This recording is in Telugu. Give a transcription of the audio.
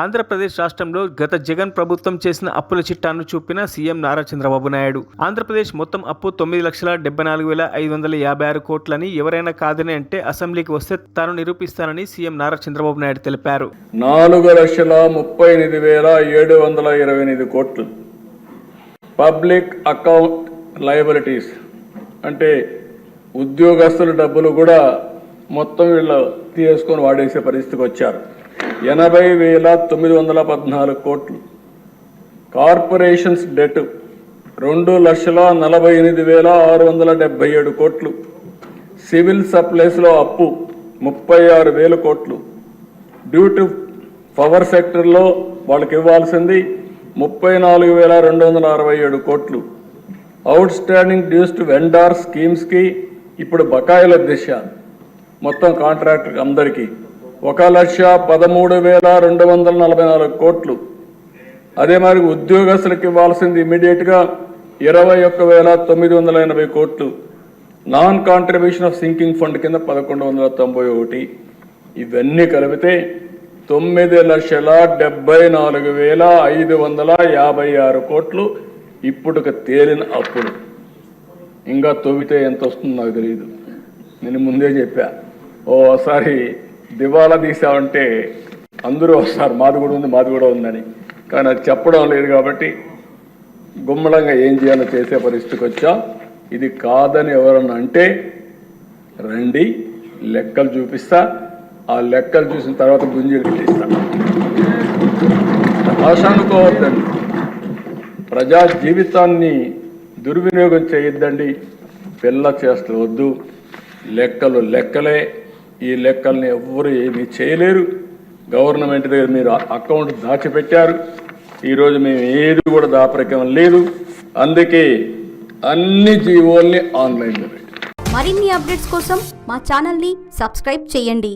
ఆంధ్రప్రదేశ్ రాష్ట్రంలో గత జగన్ ప్రభుత్వం చేసిన అప్పుల చిట్టాను చూపిన సీఎం నారా చంద్రబాబు నాయుడు. ఆంధ్రప్రదేశ్ మొత్తం అప్పు 9,74,556 కోట్లని ఎవరైనా కాదని అంటే అసెంబ్లీకి వస్తే తాను నిరూపిస్తానని సీఎం నారా చంద్రబాబు నాయుడు తెలిపారు. 4,38,728 కోట్లు పబ్లిక్ అకౌంట్ లయబిలిటీస్ అంటే ఉద్యోగస్తుల డబ్బులు కూడా మొత్తం వీళ్ళు తీసుకొని వాడేసే పరిస్థితికి వచ్చారు. 80,914 కోట్లు. కార్పొరేషన్స్ డెట్ 2,48,677 కోట్లు. సివిల్ సప్లైస్లో అప్పు 36,000 కోట్లు. డ్యూ టు పవర్ సెక్టర్లో వాళ్ళకి ఇవ్వాల్సింది 34,267 కోట్లు. Outstanding dues to vendor స్కీమ్స్కి ఇప్పుడు బకాయిల దిశ మొత్తం కాంట్రాక్టర్ అందరికీ 1,13,244 కోట్లు. అదే మరి ఉద్యోగస్తులకు ఇవ్వాల్సింది ఇమీడియట్గా 21,980 కోట్లు. Non contribution of sinking fund కింద 1,191. ఇవన్నీ కలిపితే 9,74,556 కోట్లు ఇప్పుడు తేలిన అప్పులు. ఇంకా తవ్వితే ఎంత వస్తుందో నాకు తెలియదు. నేను ముందే చెప్పా, ఓసారి దివాలా తీసామంటే అందరూ వస్తారు, మాది కూడా ఉందని. కానీ అది చెప్పడం లేదు కాబట్టి గుమ్మడంగా ఏం చేయాలో చేసే పరిస్థితికి వచ్చా. ఇది కాదని ఎవరన్నా అంటే రండి, లెక్కలు చూపిస్తా. ఆ లెక్కలు చూసిన తర్వాత గుంజీలు పెట్టిస్తా. ఆశ అనుకోవద్దండి, ప్రజా జీవితాన్ని దుర్వినియోగం చేయొద్దండి. పిల్ల చేష్టలు వద్దు. లెక్కలు లెక్కలే. ఈ లెక్కల్ని ఎవ్వరూ ఏమీ చేయలేరు. గవర్నమెంట్ దగ్గర మీరు అకౌంట్ దాచిపెట్టారు. ఈరోజు మేము ఏది కూడా దాపరికం లేదు. అందుకే అన్ని జీవోల్ని ఆన్లైన్లో పెట్టారు. మరిన్ని అప్డేట్స్ కోసం మా ఛానల్ని సబ్స్క్రైబ్ చేయండి.